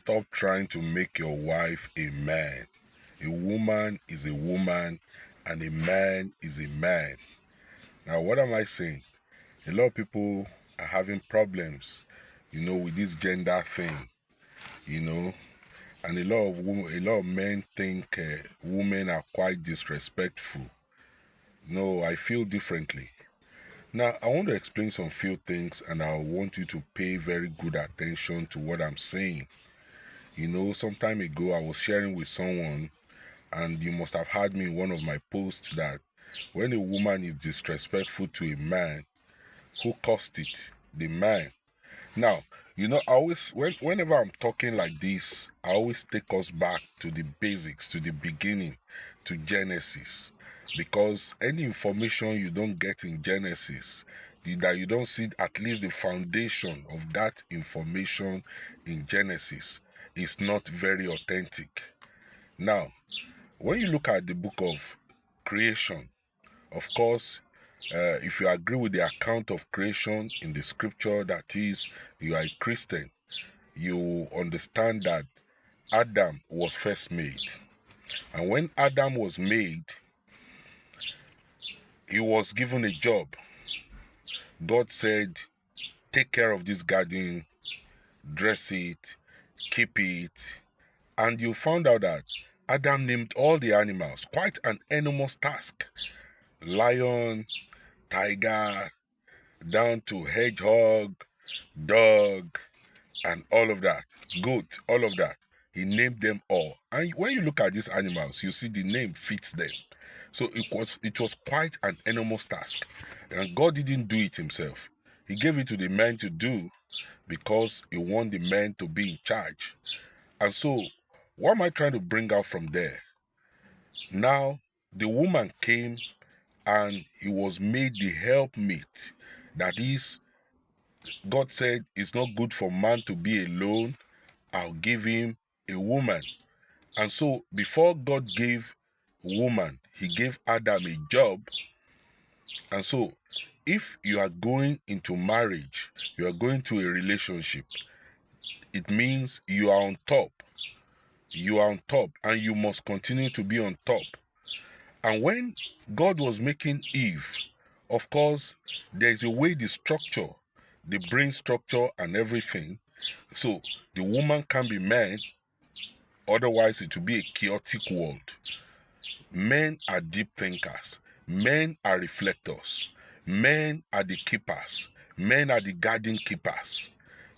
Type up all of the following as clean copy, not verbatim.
Stop trying to make your wife a man. A woman is a woman and a man is a man. Now, what am I saying? A lot of people are having problems, with this gender thing, you know, and a lot of men think women are quite disrespectful. No, I feel differently. Now, I want to explain some few things and I want you to pay very good attention to what I'm saying. Some time ago I was sharing with someone, and you must have heard me in one of my posts that when a woman is disrespectful to a man, who caused it? The man. Now, I always, whenever I'm talking like this, I always take us back to the basics, to the beginning, to Genesis. Because any information you don't get in Genesis, that you don't see at least the foundation of that information in Genesis, is not very authentic. Now, when you look at the book of creation, of course, if you agree with the account of creation in the scripture, that is, you are a Christian, you understand that Adam was first made. And when Adam was made, he was given a job. God said, take care of this garden, dress it, keep it. And you found out that Adam named all the animals, quite an enormous task. Lion, tiger, down to hedgehog, dog, and all of that. Goat, all of that. He named them all. And when you look at these animals, you see the name fits them. So it was quite an enormous task. And God didn't do it himself. He gave it to the man to do because he wanted the man to be in charge. And so, what am I trying to bring out from there? Now, the woman came and he was made the helpmate. That is, God said it's not good for man to be alone. I'll give him a woman. And so before God gave woman, he gave Adam a job. And so if you are going into marriage, you are going to a relationship, it means you are on top. You are on top and you must continue to be on top. And when God was making Eve, of course, there's a way the structure, the brain structure and everything. So the woman can be man, otherwise it will be a chaotic world. Men are deep thinkers. Men are reflectors. Men are the keepers. Men are the garden keepers.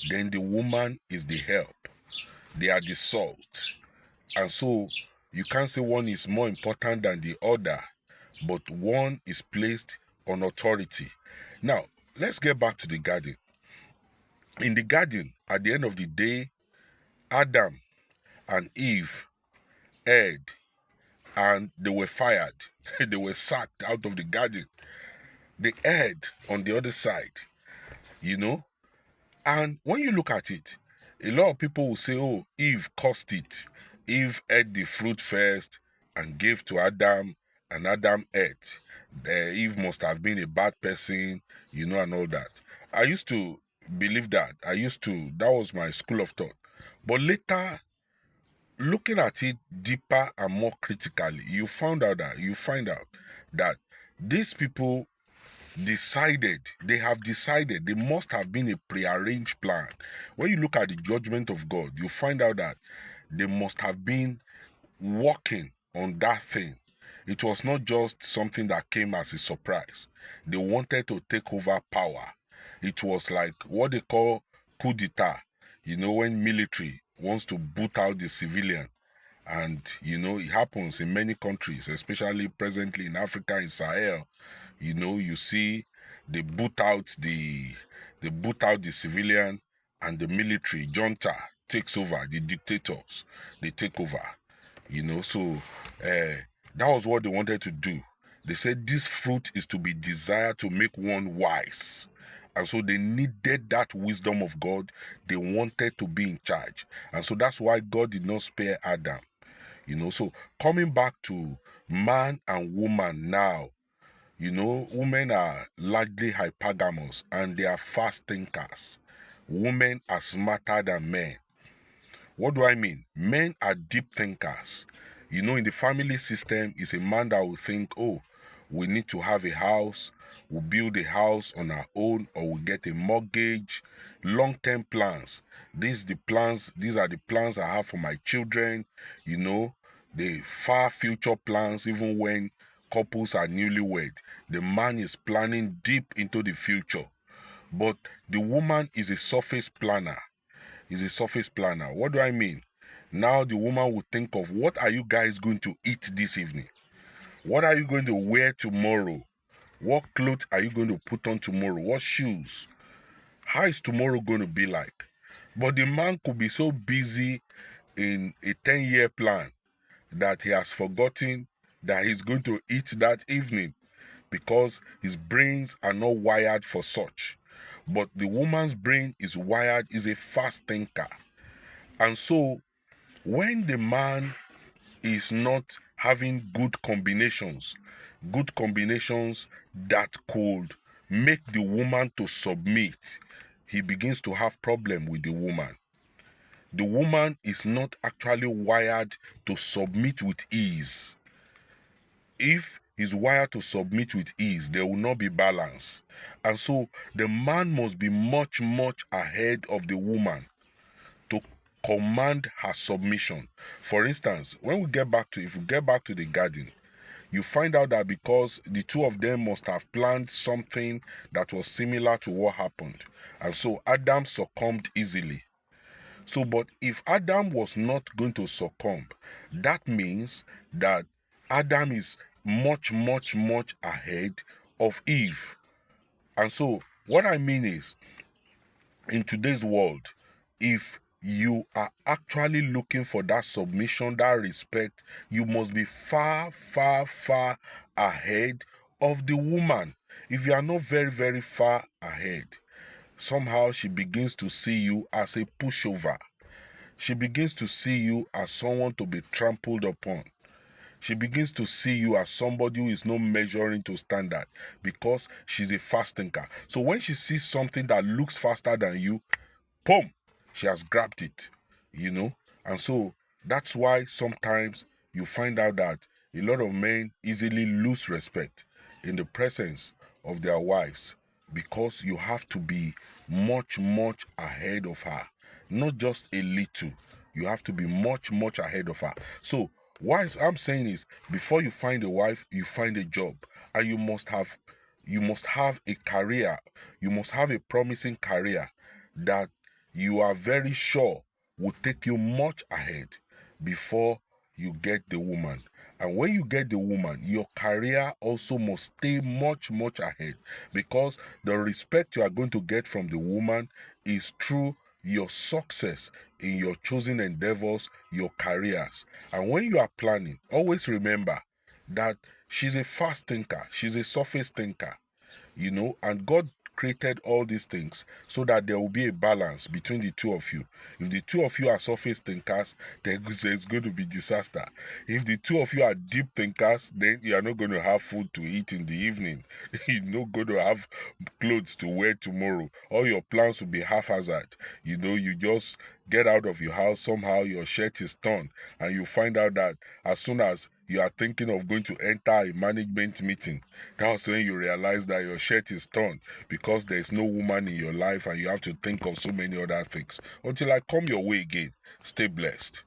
Then the woman is the help. They are the salt. And so you can't say one is more important than the other, but one is placed on authority. Now, let's get back to the garden. In the garden, at the end of the day, Adam and Eve erred and they were fired. They were sacked out of the garden. They erred on the other side, you know. And when you look at it, a lot of people will say, oh, Eve caused it. Eve ate the fruit first and gave to Adam, and Adam ate. Eve must have been a bad person, and all that. I used to believe that. That was my school of thought. But later, looking at it deeper and more critically, you find out that these people have decided, they must have been a prearranged plan. When you look at the judgment of God, you find out that they must have been working on that thing. It was not just something that came as a surprise. They wanted to take over power. It was like what they call coup d'etat, when military wants to boot out the civilian. And it happens in many countries, especially presently in Africa, in Sahel. You see they boot out the civilian, and the military junta takes over. The dictators, they take over. So that was what they wanted to do. They said this fruit is to be desired to make one wise. And so they needed that wisdom of God. They wanted to be in charge. And so that's why God did not spare Adam. So coming back to man and woman now, women are largely hypergamous and they are fast thinkers. Women are smarter than men. What do I mean? Men are deep thinkers. You know, in the family system, it's a man that will think, oh, we need to have a house, we'll build a house on our own, or we'll get a mortgage, long-term plans. These are the plans I have for my children, you know, the far future plans, even when couples are newlywed. The man is planning deep into the future. But the woman is a surface planner. What do I mean? Now the woman will think of, what are you guys going to eat this evening? What are you going to wear tomorrow? What clothes are you going to put on tomorrow? What shoes? How is tomorrow going to be like? But the man could be so busy in a 10-year plan that he has forgotten that he's going to eat that evening because his brains are not wired for such. But the woman's brain is wired, is a fast thinker. And so when the man is not having good combinations that could make the woman to submit, he begins to have problem with the woman. The woman is not actually wired to submit with ease. If he's wired to submit with ease, there will not be balance. And so the man must be much, much ahead of the woman to command her submission. For instance, if we get back to the garden, you find out that because the two of them must have planned something that was similar to what happened. And so Adam succumbed easily. So, but if Adam was not going to succumb, that means that Adam is much, much, much ahead of Eve. And so, what I mean is, in today's world, if you are actually looking for that submission, that respect, you must be far, far, far ahead of the woman. If you are not very, very far ahead, somehow she begins to see you as a pushover. She begins to see you as someone to be trampled upon. She begins to see you as somebody who is not measuring to standard because she's a fast thinker. So when she sees something that looks faster than you, boom, she has grabbed it, you know. And so that's why sometimes you find out that a lot of men easily lose respect in the presence of their wives because you have to be much, much ahead of her. Not just a little. You have to be much, much ahead of her. So what I'm saying is, before you find a wife, you find a job, and you must have a career. You must have a promising career that you are very sure will take you much ahead before you get the woman. And when you get the woman, your career also must stay much, much ahead because the respect you are going to get from the woman is through your success in your chosen endeavors, your careers. And when you are planning, always remember that she's a fast thinker, she's a surface thinker, you know, and God created all these things so that there will be a balance between the two of you. If the two of you are surface thinkers, then there's going to be disaster. If the two of you are deep thinkers, then you are not going to have food to eat in the evening. You're not going to have clothes to wear tomorrow. All your plans will be haphazard. You know, you just get out of your house, somehow your shirt is torn, and you find out that as soon as you are thinking of going to enter a management meeting, that's when you realize that your shirt is torn because there is no woman in your life and you have to think of so many other things. Until I come your way again, stay blessed.